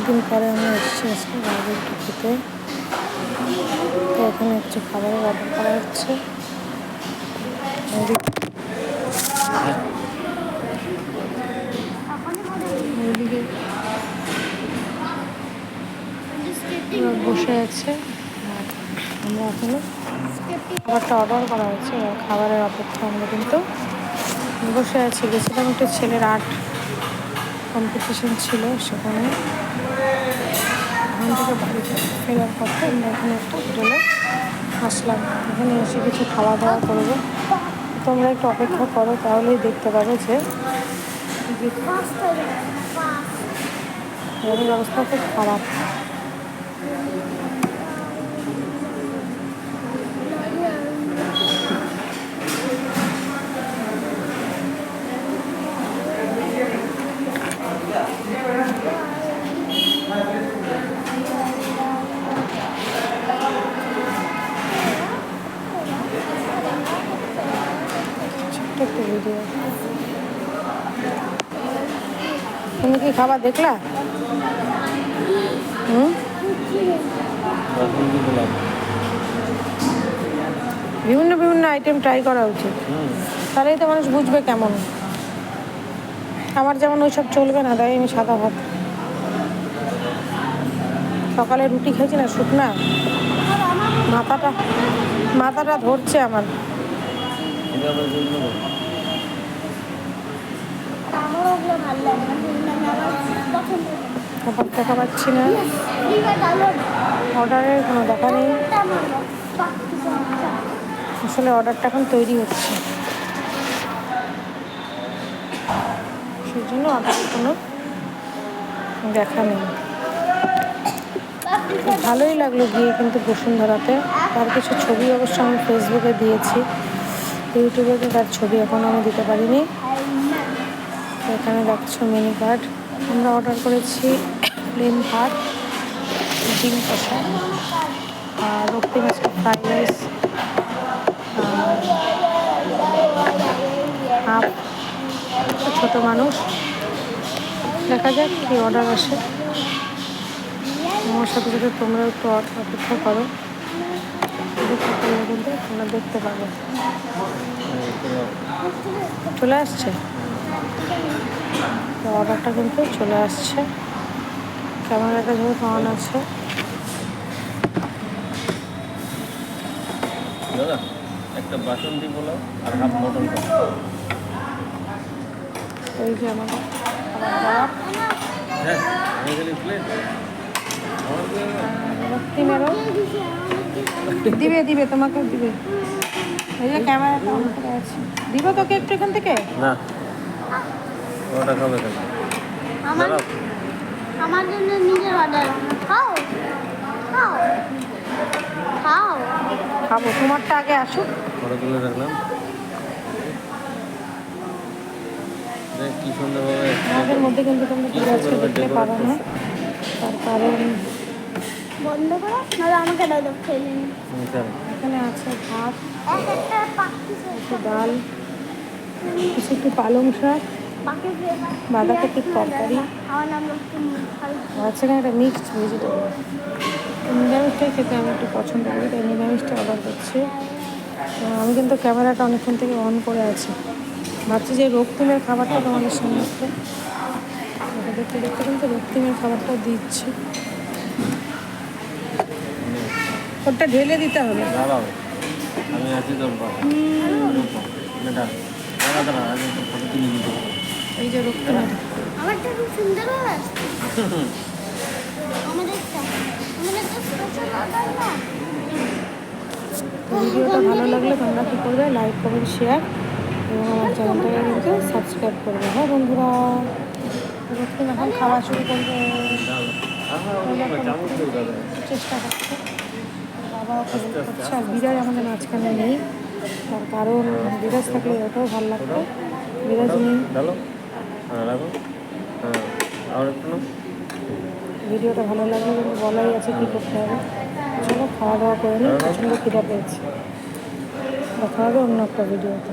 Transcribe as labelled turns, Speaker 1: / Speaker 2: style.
Speaker 1: অনেকদিন পরে আমি এসেছি আজকে বার্গারটা খেতে। তো এখানে কিছু খাবারের অর্ডার করা হচ্ছে। ওইদিকে বসে আছে, আমরা এখনো খাবারটা অর্ডার করা হয়েছে। খাবারের অপেক্ষা আমরা কিন্তু বসে আছি। গেছিলাম একটা ছেলের আর্ট কম্পিটিশন ছিল, সেখানে ওখান থেকে বাড়িতে ফেরার পথে আমরা এখানে একটা হোটেলে আসলাম। এখানে এসে কিছু খাওয়া দাওয়া করবো। তোমরা একটু অপেক্ষা করো, তাহলেই দেখতে পাবে যে গাড়ির অবস্থা খুব খারাপ। ছোট্ট একটা ভিডিও। তুমি কি খাবার দেখলা? বিভিন্ন বিভিন্ন আইটেম ট্রাই করা উচিত, তাহলেই তো মানুষ বুঝবে কেমন। আমার যেমন ওইসব চলবে না, তাই আমি সাদা ভাত। সকালে রুটি খেয়েছি না, শুকনা মাথাটা ধরছে আমার। খাবার দেখা পাচ্ছি না, অর্ডারের কোনো দেখা নেই। আসলে অর্ডারটা এখন তৈরি হচ্ছে, সেই জন্য অর্ডারের কোনো দেখা নেই। ভালোই লাগলো গিয়ে কিন্তু বসুন্ধরাতে। তার কিছু ছবি অবশ্য আমি ফেসবুকে দিয়েছি, ইউটিউবে তো তার ছবি এখনও আমি দিতে পারিনি। তো এখানে দেখছো মেনু কার্ড। আমরা অর্ডার করেছি প্লেন ভাত, ডিম কষা, আর রক্তি মাছের ফ্রাইড রাইস, হাফ। ছোটো মানুষ, দেখা যাক কি অর্ডার আসে। আমার সাথে সাথে তোমরা একটু অপেক্ষা করো, অপেক্ষা করলে কিন্তু তোমরা দেখতে পাবে। চলে আসছে তো, অর্ডারটা কিন্তু চলে আসছে। ক্যামেরাটা যেহেতু অন আছে,
Speaker 2: দাদা একটা বাসন্তী পোলাও আর হাফ মটন কষা।
Speaker 1: এই যে আমাদের খাবার
Speaker 2: হ্যাঁ আমি গেলে প্লেট
Speaker 1: দিবে দিবে, তোমাকেও দিবে। এই যে ক্যামেরাটা অন করে আছে, দিব তোকে একটু এখান থেকে।
Speaker 2: না ওটা খাবে কেন?
Speaker 3: আমার জন্য নিজের অর্ডার। খাও খাও খাও,
Speaker 1: খাবো, তোমারটা আগে আসুক।
Speaker 2: ফটো তুলে রাখলাম, কি সুন্দরভাবে।
Speaker 1: আমাদের মধ্যে কিন্তু তোমরা আজকে দেখতে পারো না, তার কারণ
Speaker 3: বন্ধ করো, নাহলে আমাকে দাও খেয়ে নিন।
Speaker 1: এখানে আছে ভাত, একটু ডাল, কিছু একটু পালং শাক, বাঁধাকপির তরকারি, আছে না একটা মিক্সড ভেজিটেবল। নিরামিষটাই খেতে আমি একটু পছন্দ করি, তাই নিরামিষটা অর্ডার করছি। আমি কিন্তু ক্যামেরাটা অনেকক্ষণ থেকে অন করে আছি, ভাবছি যে রক্তিমের খাবারটা তোমাদের সামনে দেখতে দেখতে কিন্তু রক্তিমের খাবারটাও দিচ্ছি। ওটা ঢেলে দিতে হবে।
Speaker 2: আমি আছি তোর
Speaker 1: এই যে রক্তিমের
Speaker 3: আমারটা খুব সুন্দর আসছে।
Speaker 1: ভিডিওটা ভালো লাগলে তোমরা কী করবে, লাইক কমেন্ট শেয়ার এবং আমার চ্যানেলটাকে কিন্তু সাবস্ক্রাইব করবে। হ্যাঁ বন্ধুরা, রক্তিম এখন খাওয়া শুরু করবে, চেষ্টা করছে। বাবা ওকে করছে, আর বিরাজ আমাদের মাঝখানে নেই, তার কারণ বিরাজ থাকলে ওটাও ভালো লাগতো, বিরাজ নেই। ভিডিওটা ভালো লাগলে কিন্তু বলাই আছে কী করতে হবে। চলো খাওয়া দাওয়া করে নিই, প্রচণ্ড খিদা পেয়েছি। দেখা হবে অন্য একটা ভিডিওতে।